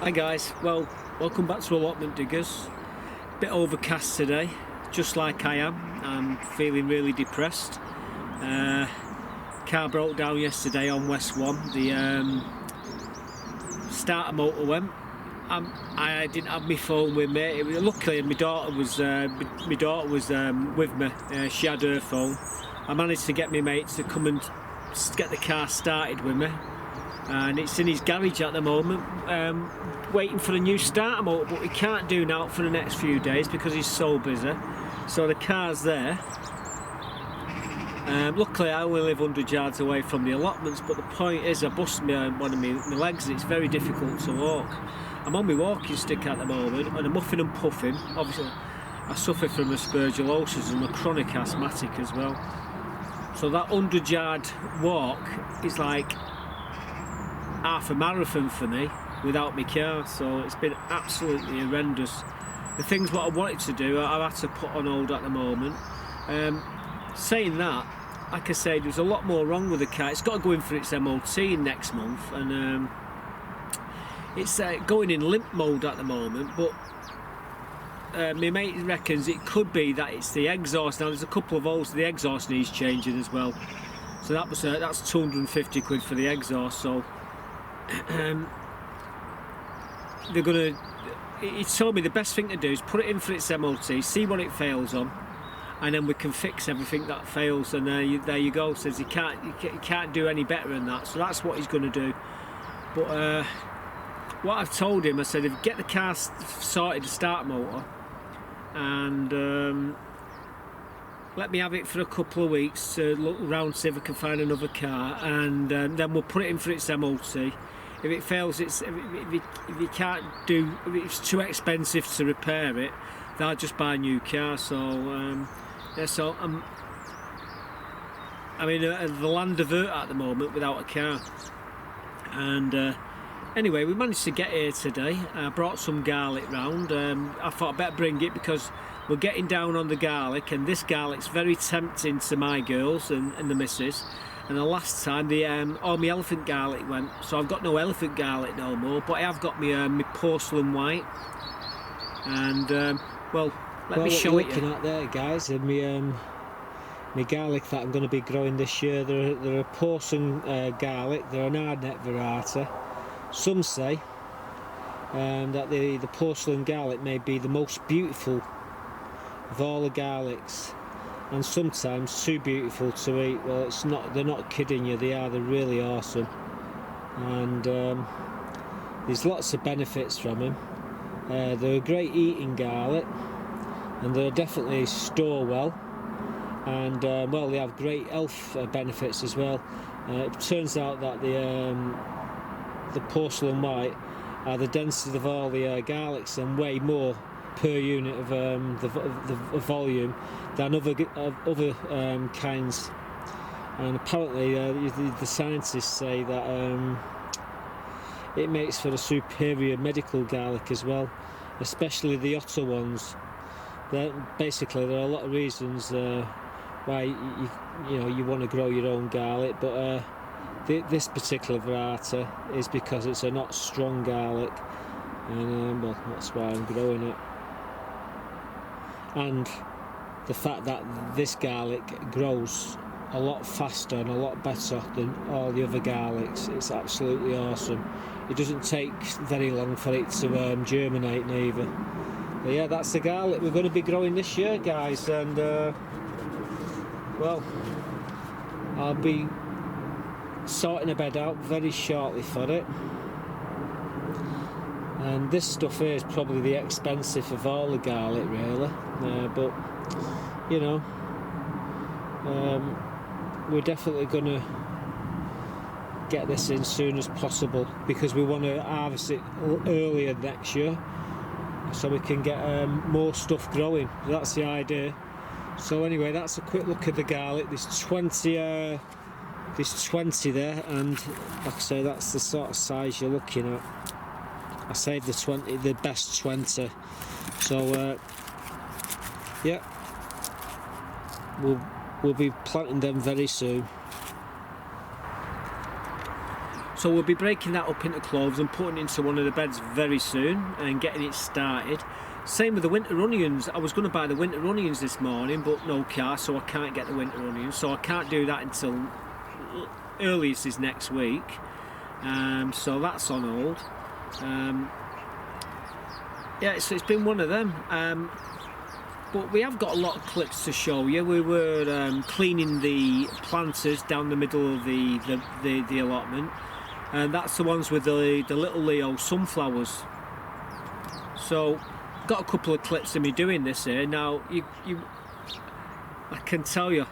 Hi guys, well, welcome back to Allotment Diggers. Bit overcast today, just like I am. I'm feeling really depressed. Car broke down yesterday on West 1. The starter motor went. I didn't have my phone with me. Luckily my daughter was with me. She had her phone. I managed to get my mate to come and get the car started with me. And it's in his garage at the moment, waiting for a new starter motor, but we can't do now for the next few days because he's so busy. So the car's there. Luckily I only live 100 yards away from the allotments, but the point is I bust one of my legs and it's very difficult to walk. I'm on my walking stick at the moment and I'm muffing and puffing. Obviously I suffer from aspergillosis and I'm a chronic asthmatic as well. So that 100-yard walk is like half a marathon for me without my car, so it's been absolutely horrendous. The things what I wanted to do I've had to put on hold at the moment. Saying that, like I said, there's a lot more wrong with the car. It's got to go in for its MOT next month, and it's going in limp mode at the moment, but my mate reckons it could be that it's the exhaust. Now there's a couple of holes, the exhaust needs changing as well, so that's 250 quid for the exhaust. So they're gonna. He told me the best thing to do is put it in for its MOT, see what it fails on, and then we can fix everything that fails. And there you go. Says he can't do any better than that. So that's what he's going to do. But what I've told him, I said, if you get the car sorted, the start motor, and let me have it for a couple of weeks to look around, see if I can find another car, and then we'll put it in for its MOT. If it fails, if you can't do, if it's too expensive to repair it, then I'll just buy a new car. So yeah, so I'm in the land of Earth at the moment without a car. And anyway, we managed to get here today. I brought some garlic round. I thought I'd better bring it because we're getting down on the garlic, and this garlic's very tempting to my girls and the missus. And the last time all my elephant garlic went, so I've got no elephant garlic no more, but I have got my porcelain white. And well, let me show it you. What we're looking at there, guys, and my garlic that I'm going to be growing this year. They're a porcelain garlic. They're an hardneck variety. Some say that the porcelain garlic may be the most beautiful of all the garlics, and sometimes too beautiful to eat. Well, it's not. They're not kidding you. They're really awesome, and there's lots of benefits from them. They're a great eating garlic, and they're definitely store well, and well, they have great health benefits as well. It turns out that the porcelain white are the densest of all the garlics and way more per unit of the volume than other kinds. And apparently the scientists say that it makes for a superior medical garlic as well, especially the otter ones. Basically there are a lot of reasons why you want to grow your own garlic, but this particular variety is because it's a not strong garlic, and well, that's why I'm growing it. And the fact that this garlic grows a lot faster and a lot better than all the other garlics, it's absolutely awesome. It doesn't take very long for it to germinate neither. But yeah, that's the garlic we're going to be growing this year, guys, and well, I'll be sorting a bed out very shortly for it. And this stuff here is probably the expensive of all the garlic, really, but you know, we're definitely going to get this in soon as possible because we want to harvest it earlier next year so we can get more stuff growing. That's the idea. So anyway, that's a quick look at the garlic. There's 20 there, and like I say, that's the sort of size you're looking at. I saved the best 20. So yeah, we'll be planting them very soon. So we'll be breaking that up into cloves and putting it into one of the beds very soon and getting it started. Same with the winter onions. I was going to buy the winter onions this morning, but no car, so I can't get the winter onions. So I can't do that until earliest is next week. So that's on hold. Yeah, so it's been one of them. But we have got a lot of clips to show you. We were cleaning the planters down the middle of the allotment, and that's the ones with the little Leo sunflowers. So got a couple of clips of me doing this here. Now I can tell you,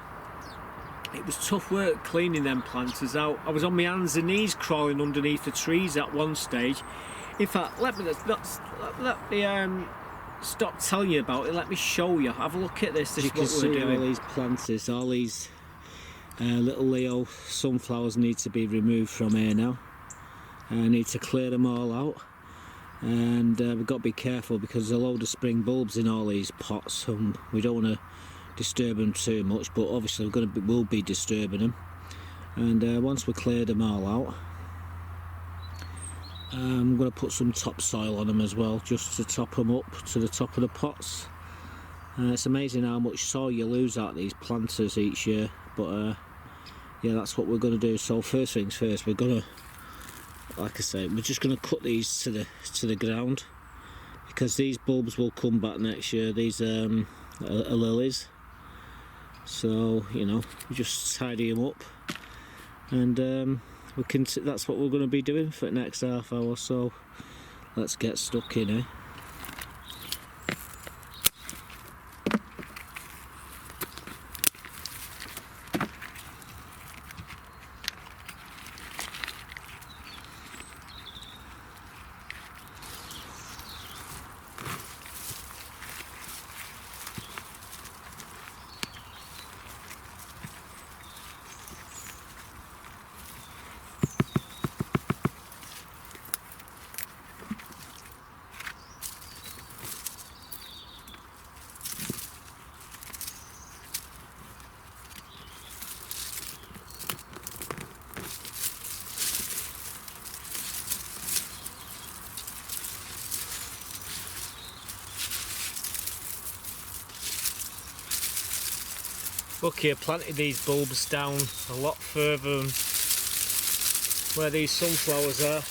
it was tough work cleaning them planters out. I was on my hands and knees crawling underneath the trees at one stage. In fact, let me stop telling you about it. Let me show you. Have a look at this. This is what we're doing. All these planters, all these little Leo sunflowers need to be removed from here now. I need to clear them all out, and we've got to be careful because there's a load of spring bulbs in all these pots, and we don't want to disturb them too much. But obviously we'll be disturbing them, and once we cleared them all out, I'm going to put some topsoil on them as well, just to top them up to the top of the pots. It's amazing how much soil you lose out of these planters each year, but yeah, that's what we're going to do. So first things first, we're going to, like I say, we're just going to cut these to the ground, because these bulbs will come back next year. These are lilies, so you know, we just tidy them up, and that's what we're going to be doing for the next half hour. So let's get stuck in, eh? Lucky I planted these bulbs down a lot further than where these sunflowers are.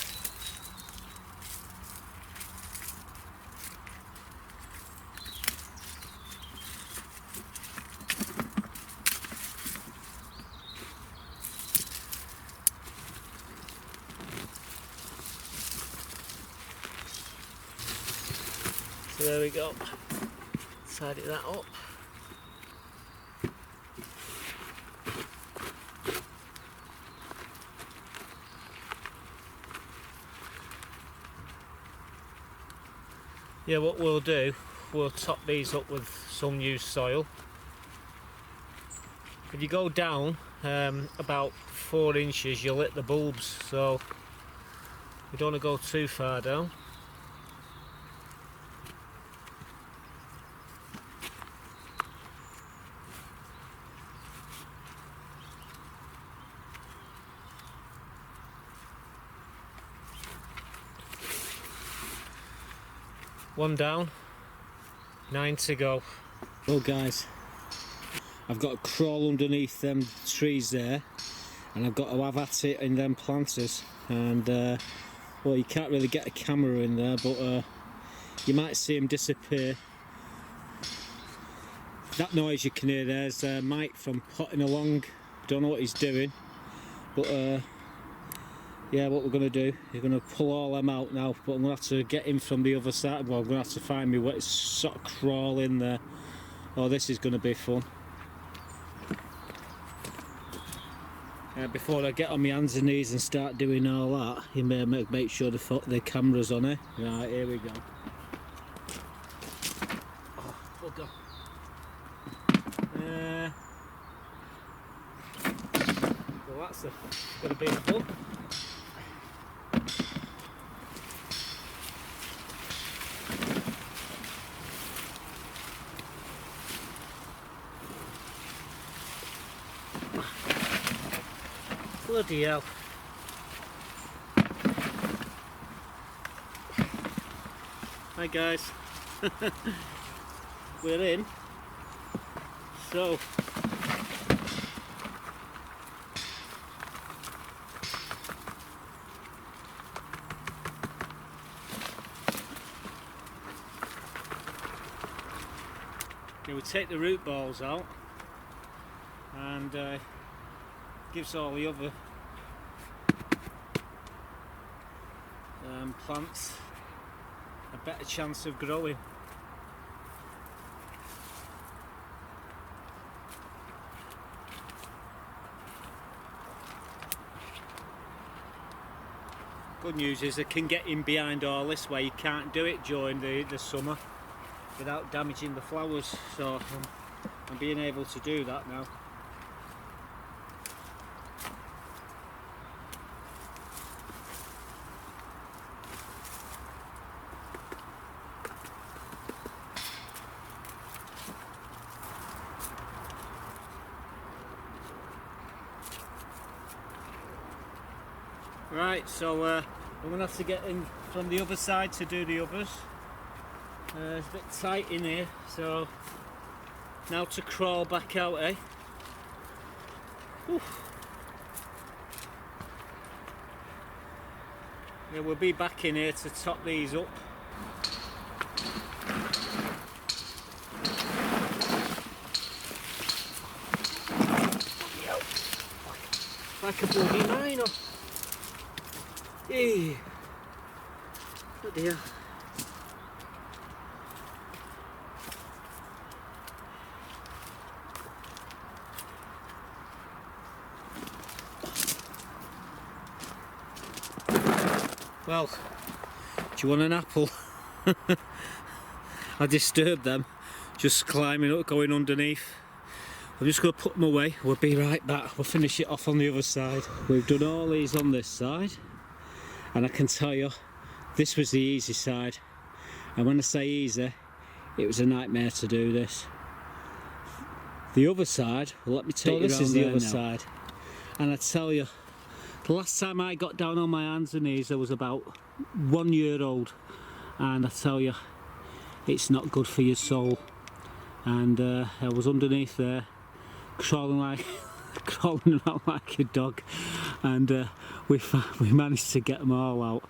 So there we go, tidy that up. Yeah, what we'll do, we'll top these up with some used soil. If you go down about 4 inches, you'll hit the bulbs, so we don't want to go too far down. One down, 9 to go. Well guys, I've got to crawl underneath them trees there, and I've got to have at it in them planters, and well, you can't really get a camera in there, but you might see them disappear. That noise you can hear there's Mike from potting along. Don't know what he's doing, but yeah, what we're going to do, we're going to pull all them out now, but I'm going to have to get in from the other side. Well, I'm going to have to find me where it's sort of crawl in there. Oh, this is going to be fun. Before I get on my hands and knees and start doing all that, you may make sure the camera's on it. Right, here we go. Oh, bugger. Well, that's going to be fun. Bloody hell. Hi guys. We're in. So we take the root balls out, and gives all the other plants a better chance of growing. Good news is they can get in behind all this where you can't do it during the summer without damaging the flowers, so I'm being able to do that now. Right, so I'm going to have to get in from the other side to do the others. It's a bit tight in here, so now to crawl back out, eh? Oof. Yeah, we'll be back in here to top these up. Like a bloody miner. Hey. Oh dear. Well, do you want an apple? I disturbed them, just climbing up, going underneath. I'm just going to put them away. We'll be right back. We'll finish it off on the other side. We've done all these on this side, and I can tell you, this was the easy side. And when I say easy, it was a nightmare to do this. The other side, well, let me take you around. This is the other side, and I tell you, the last time I got down on my hands and knees, I was about 1 year old, and I tell you, it's not good for your soul. And I was underneath there, crawling around like a dog, and we managed to get them all out.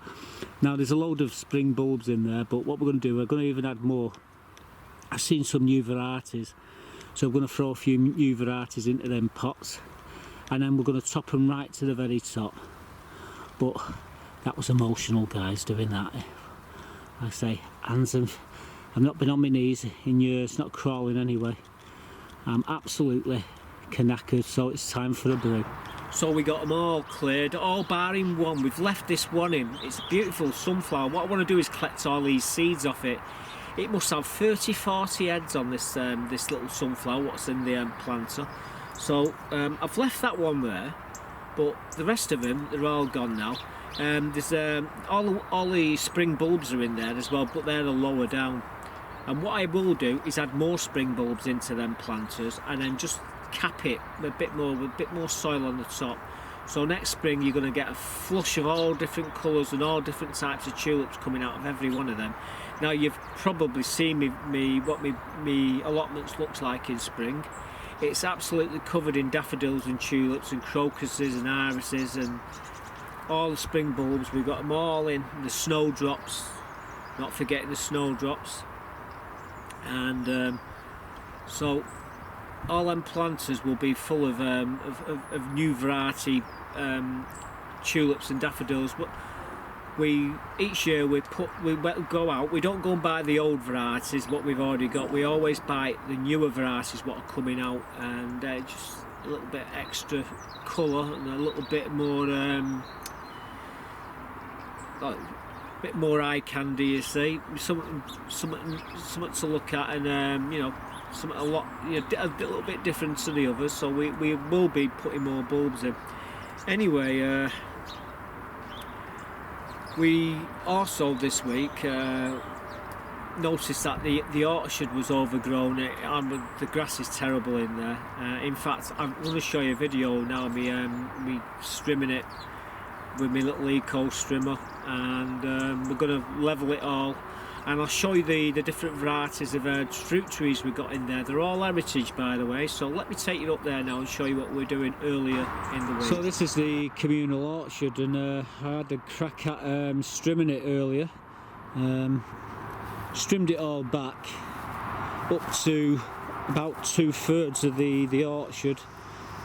Now there's a load of spring bulbs in there, but what we're going to do, we're going to even add more. I've seen some new varieties, so we're going to throw a few new varieties into them pots, and then we're going to top them right to the very top. But that was emotional, guys, doing that. Like I say, hands and I've not been on my knees in years, not crawling anyway. I'm absolutely knackered, so it's time for a brew. So we got them all cleared, all barring one. We've left this one in. It's a beautiful sunflower. What I want to do is collect all these seeds off it. It must have 30-40 heads on this this little sunflower, what's in the planter. So I've left that one there, but the rest of them, they're all gone now. There's all the spring bulbs are in there as well, but they're lower down. And what I will do is add more spring bulbs into them planters, and then just cap it with a bit more soil on the top. So next spring you're going to get a flush of all different colours and all different types of tulips coming out of every one of them. Now you've probably seen what me allotments looks like in spring. It's absolutely covered in daffodils and tulips and crocuses and irises and all the spring bulbs. We've got them all in. The snowdrops, not forgetting the snowdrops. And so all them planters will be full of new variety tulips and daffodils. But each year we go out. We don't go and buy the old varieties what we've already got. We always buy the newer varieties what are coming out, and just a little bit extra colour and a little bit more eye candy, you see, something to look at, and you know, something a little bit different to the others. So we will be putting more bulbs in. Anyway, we also this week noticed that the orchard was overgrown, and the grass is terrible in there. In fact, I'm going to show you a video now of me strimming it with my little eco strimmer, and we're going to level it all. and I'll show you the different varieties of fruit trees we've got in there. They're all heritage, by the way, so let me take you up there now and show you what we're doing earlier in the week. So this is the communal orchard, and I had a crack at strimming it earlier. Strimmed it all back up to about 2/3 of the orchard,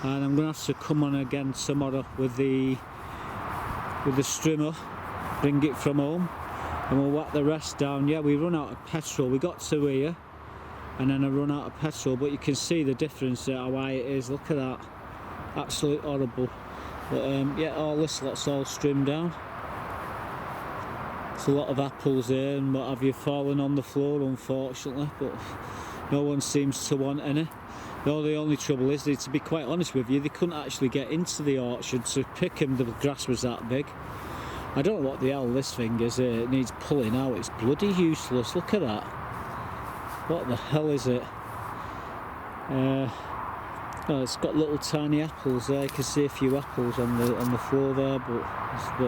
and I'm going to have to come on again tomorrow with the strimmer, bring it from home, and we'll whack the rest down. Yeah, we run out of petrol. We got to here and then I run out of petrol, but you can see the difference there, how high it is. Look at that, absolutely horrible. But yeah, all this lot's all strimmed down. There's a lot of apples here and what have you fallen on the floor, unfortunately, but no one seems to want any. The only trouble is, to be quite honest with you, they couldn't actually get into the orchard to pick them. The grass was that big. I don't know what the hell this thing is here. It needs pulling out. It's bloody useless. Look at that. What the hell is it? Oh, it's got little tiny apples there. You can see a few apples on the floor there, but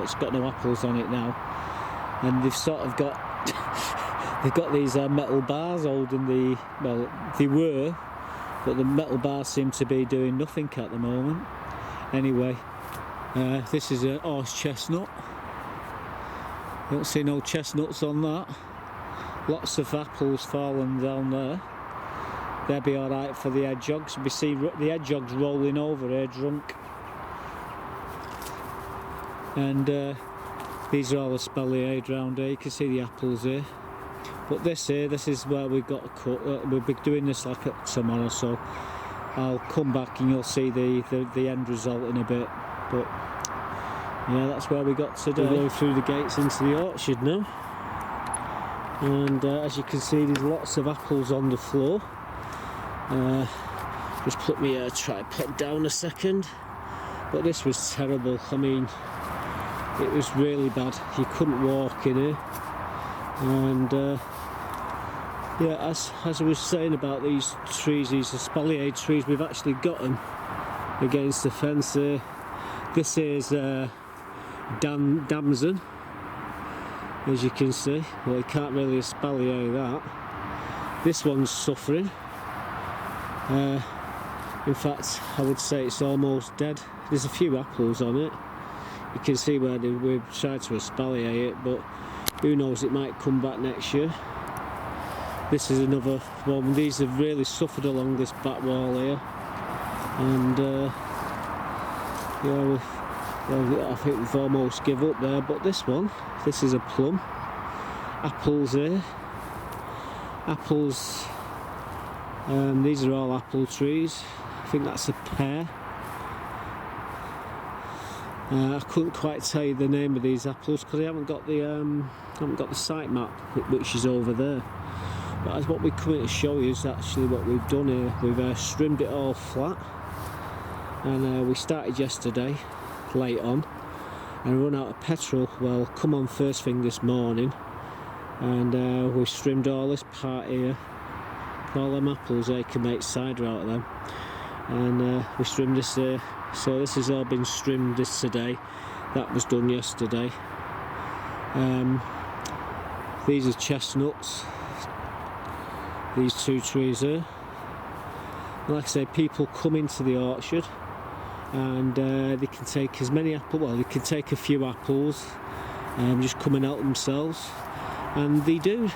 it's got no apples on it now. And they've sort of got they've got these metal bars holding the, well, they were, but the metal bars seem to be doing nothing at the moment. Anyway, this is a horse chestnut. Don't see no chestnuts on that. Lots of apples falling down there. They'll be alright for the hedgehogs. We see the hedgehogs rolling over here drunk. And these are all the espaliered round here. You can see the apples here. But this is where we've got to cut. We'll be doing this like tomorrow, so I'll come back and you'll see the end result in a bit. But yeah, that's where we got today. We're going through the gates into the orchard now, and as you can see, there's lots of apples on the floor. Just put my tripod down a second. But this was terrible. I mean, it was really bad. You couldn't walk in here. And yeah, as I was saying about these trees, these espaliered trees, we've actually got them against the fence here. This is damson, as you can see. Well, you can't really espalier that. This one's suffering. In fact, I would say it's almost dead. There's a few apples on it. You can see where we've tried to espalier it, but who knows, it might come back next year. This is another one. These have really suffered along this back wall here, and yeah, I think we've almost give up there. But this one, this is a plum. Apples here. Apples. These are all apple trees. I think that's a pear. I couldn't quite tell you the name of these apples because I haven't got the site map, which is over there. But as what we're coming to show you is actually what we've done here. We've strimmed it all flat, and we started yesterday late on and run out of petrol. Well, come on first thing this morning, and we strimmed all this part here. All them apples, you can make cider out of them, and we strimmed this here. So this has all been strimmed this today. That was done yesterday. These are chestnuts. These two trees here. Like I say, people come into the orchard and they can take as many apples. Well, they can take a few apples, just come and help themselves, and they do.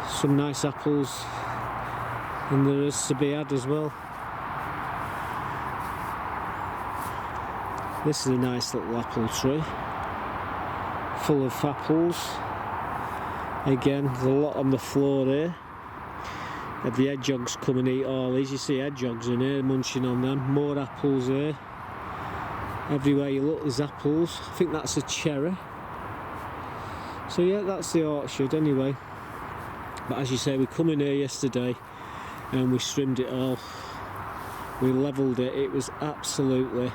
Some nice apples, and there is to be had as well. This is a nice little apple tree, full of apples. Again, there's a lot on the floor there. The hedgehogs come and eat all these. You see hedgehogs in here munching on them. More apples here. Everywhere you look, there's apples. I think that's a cherry. So yeah, that's the orchard anyway. But as you say, we come in here yesterday and we strimmed it all. We levelled it. It was absolutely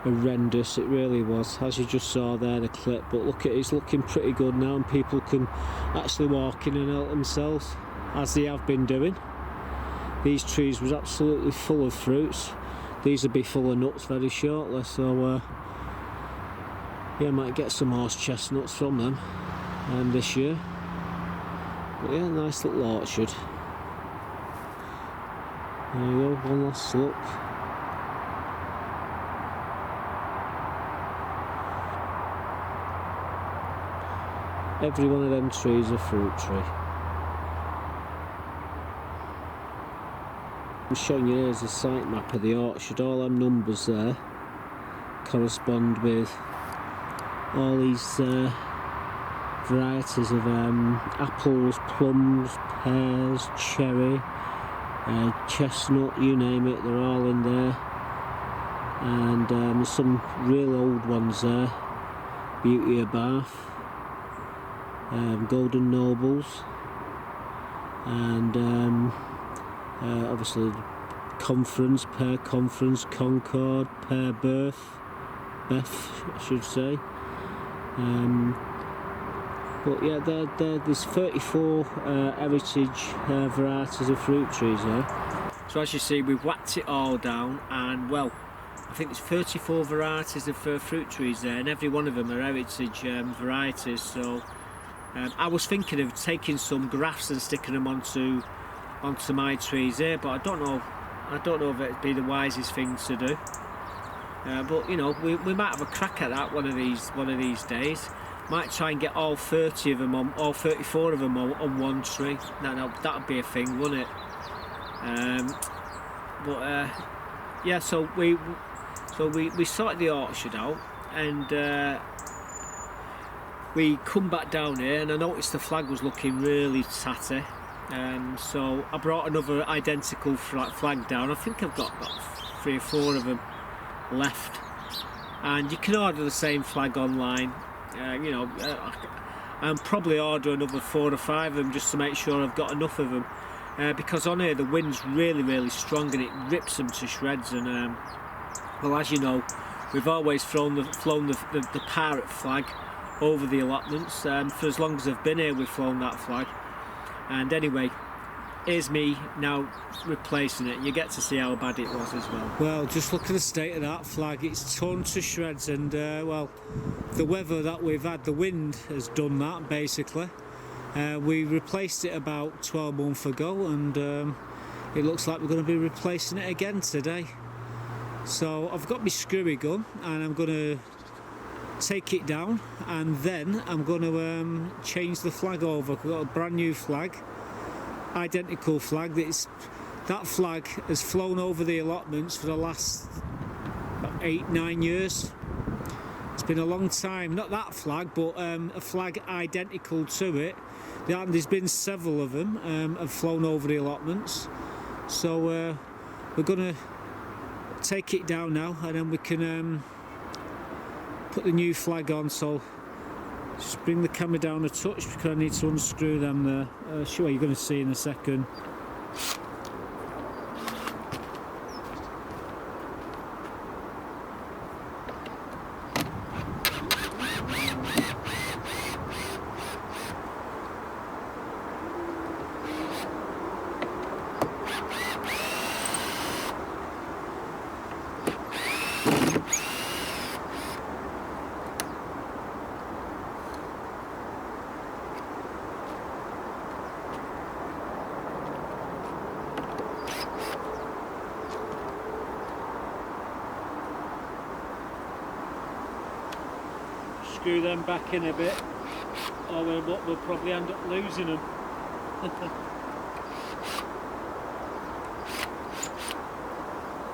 horrendous. It really was, as you just saw there, the clip. But look at it, it's looking pretty good now, and people can actually walk in and help themselves, as they have been doing. These trees was absolutely full of fruits. These will be full of nuts very shortly, so yeah, I might get some horse chestnuts from them. this year. But yeah, nice little orchard. There you go, one last look. Every one of them trees is a fruit tree. I'm showing you here's a site map of the orchard. All them numbers there correspond with all these varieties of apples, plums, pears, cherry, chestnut, you name it, they're all in there. And there's some real old ones there. Beauty of Bath, Golden Nobles, and obviously Conference, Pear Conference, Concord, Pear Beth, I should say. But yeah, there's 34 heritage varieties of fruit trees there. So as you see, we've whacked it all down, and well, I think there's 34 varieties of fruit trees there, and every one of them are heritage varieties. So I was thinking of taking some grafts and sticking them onto my trees here, but I don't know if it'd be the wisest thing to do. But you know, we might have a crack at that one of these days. Might try and get all 30 of them on, all 34 of them on one tree. No, that'd be a thing, wouldn't it? Yeah. So we sorted the orchard out, and we come back down here, and I noticed the flag was looking really tatty. So I brought another identical flag down. I think I've got about 3 or 4 of them left, and you can order the same flag online. You know, and probably order another 4 or 5 of them just to make sure I've got enough of them, because on here the wind's really strong and it rips them to shreds. And well, as you know, we've always flown the pirate flag over the allotments. For as long as I've been here, we've flown that flag. And anyway, here's me now replacing it. You get to see how bad it was as well. Well, just look at the state of that flag. It's torn to shreds, and well, the weather that we've had, the wind has done that basically. We replaced it about 12 months ago, and it looks like we're going to be replacing it again today. So I've got my screwy gun, and I'm going to take it down, and then I'm going to change the flag over. We've got a brand new flag, identical flag. That flag has flown over the allotments for the last 8-9 years. It's been a long time. Not that flag, but a flag identical to it. There's been several of them have flown over the allotments. So we're going to take it down now, and then we can put the new flag on. So just bring the camera down a touch because I need to unscrew them there. Sure, you're going to see in a second. Screw them back in a bit, or we'll probably end up losing them.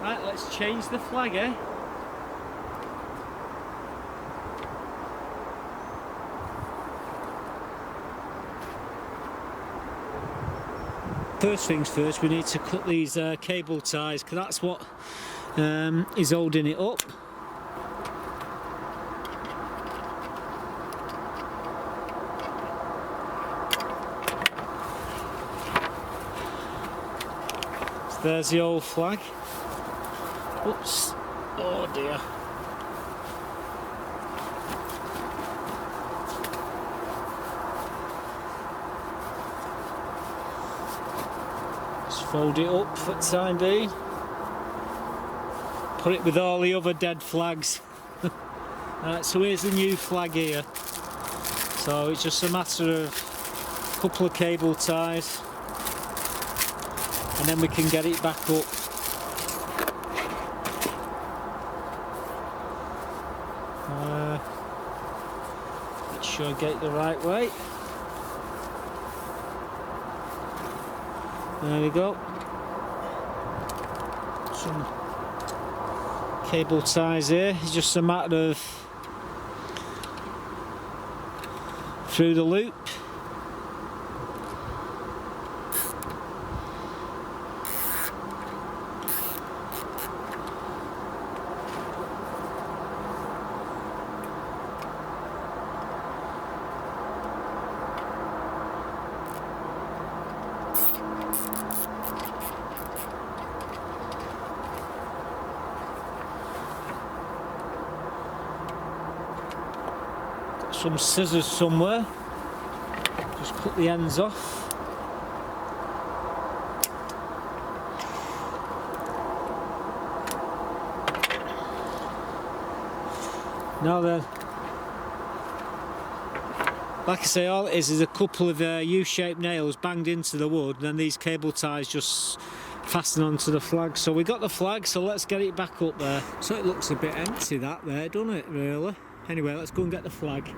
Right, let's change the flag, eh? First things first, we need to cut these cable ties, because that's what is holding it up. There's the old flag. Oops. Oh dear. Just fold it up for the time being. Put it with all the other dead flags. Right, so here's the new flag here. So it's just a matter of a couple of cable ties and then we can get it back up. Make sure I get it the right way. There we go. Some cable ties here. It's just a matter of through the loop. Some scissors somewhere, just cut the ends off. Now then, like I say, all it is a couple of U-shaped nails banged into the wood, and then these cable ties just fasten onto the flag. So we got the flag, so let's get it back up there. So it looks a bit empty that there, doesn't it, really? Anyway, let's go and get the flag.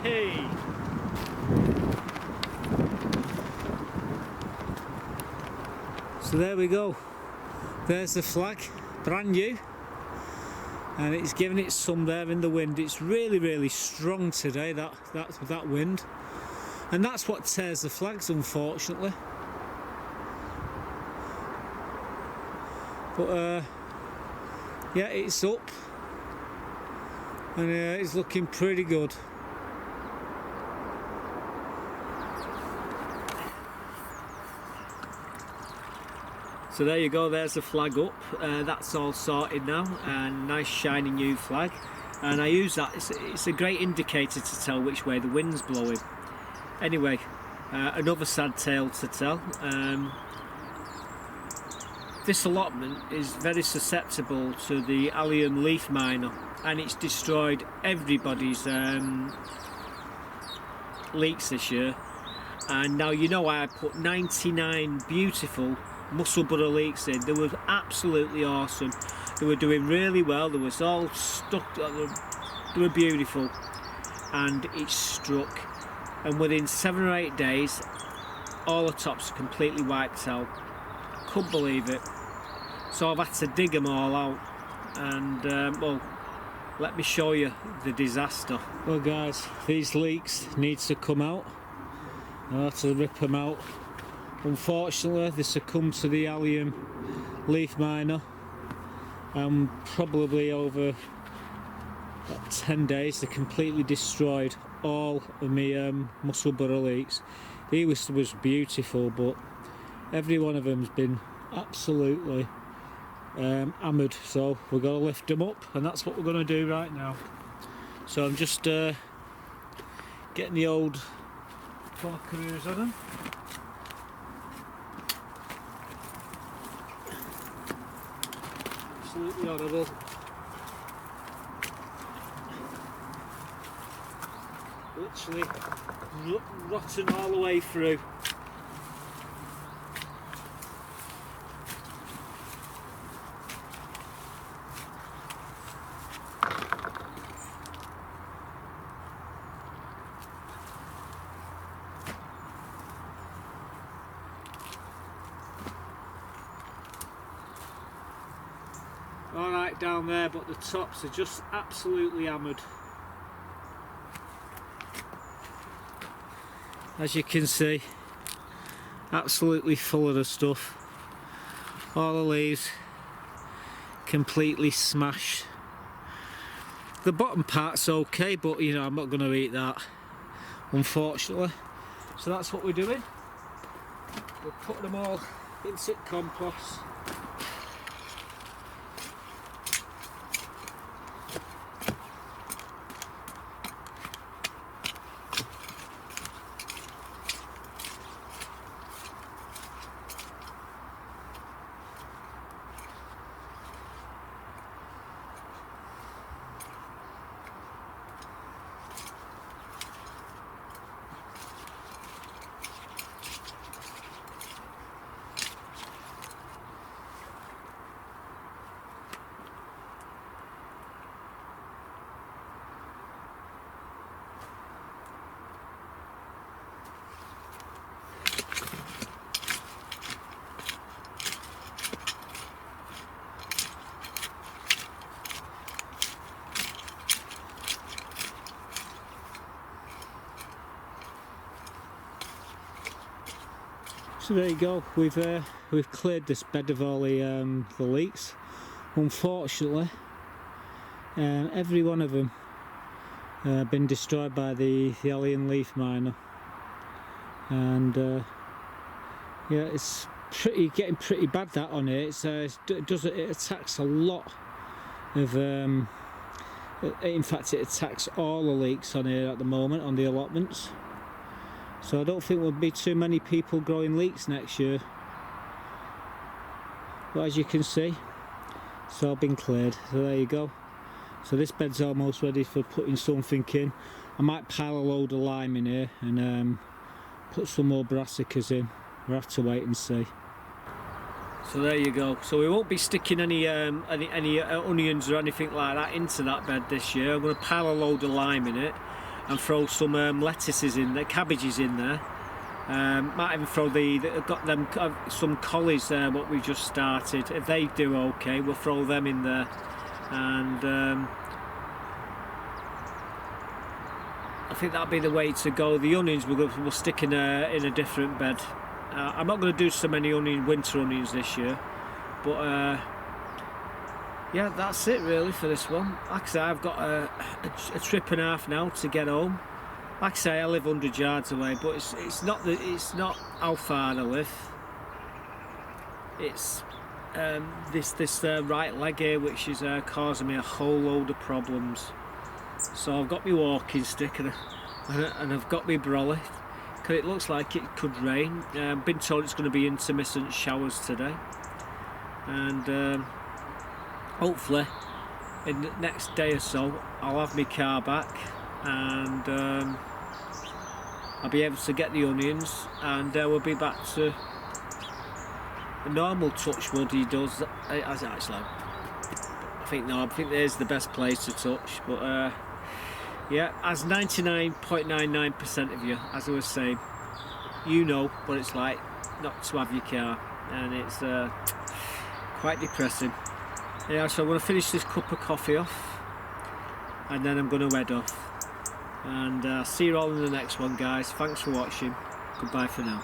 Hey! So there we go. There's the flag, brand new, and it's giving it some there in the wind. It's really strong today, that wind, and that's what tears the flags, unfortunately. But yeah, it's up, and it's looking pretty good. So there you go, there's the flag up. That's all sorted now, and nice shiny new flag. And I use that, it's a great indicator to tell which way the wind's blowing. Anyway, another sad tale to tell. This allotment is very susceptible to the Allium leaf miner, and it's destroyed everybody's leeks this year. And now you know I put 99 beautiful muscle butter leeks in. They were absolutely awesome. They were doing really well. They was all stuck. They were beautiful, and it struck. And within 7 or 8 days, all the tops are completely wiped out. I couldn't believe it. So I've had to dig them all out, and well, let me show you the disaster. Well, guys, these leeks need to come out. I have to rip them out. Unfortunately, they succumbed to the Allium leaf miner, and probably over about 10 days they completely destroyed all of my muscle butter leeks. He was beautiful, but every one of them's been absolutely hammered, so we're going to lift them up, and that's what we're going to do right now. So I'm just getting the old porkeroos on them. Absolutely horrible. Literally rotten all the way through. Alright down there, but the tops are just absolutely hammered. as you can see, absolutely full of the stuff. All the leaves completely smashed. The bottom part's okay, but you know, I'm not going to eat that, unfortunately. So that's what we're doing. We're putting them all into compost. So there you go. We've cleared this bed of all the leeks. Unfortunately, every one of them been destroyed by the Allium leaf miner, and yeah, it's getting pretty bad that on here. It attacks a lot of. In fact, it attacks all the leeks on here at the moment on the allotments. So I don't think there'll be too many people growing leeks next year. But as you can see, it's all been cleared. So there you go. So this bed's almost ready for putting something in. I might pile a load of lime in here and put some more brassicas in. We'll have to wait and see. So there you go. So we won't be sticking any onions or anything like that into that bed this year. I'm going to pile a load of lime in it and throw some lettuces in there, cabbages in there. Might even throw got them some collies there, what we just started. If they do okay, we'll throw them in there. And I think that'll be the way to go. The onions we'll stick in a different bed. I'm not going to do so many winter onions this year, but yeah, that's it really for this one. Like I say, I've got a trip and a half now to get home. Like I say, I live 100 yards away, but it's not how far I live. It's this right leg here, which is causing me a whole load of problems. So I've got my walking stick and I've got my brolly, because it looks like it could rain. I've been told it's going to be intermittent showers today, and hopefully in the next day or so I'll have my car back, and I'll be able to get the onions, and we'll be back to a normal touch wood. He does as actually I think there's the best place to touch, but yeah, as 99.99% of you, as I was saying, you know what it's like not to have your car, and it's quite depressing. Yeah, so I'm going to finish this cup of coffee off, and then I'm going to head off. And see you all in the next one, guys. Thanks for watching. Goodbye for now.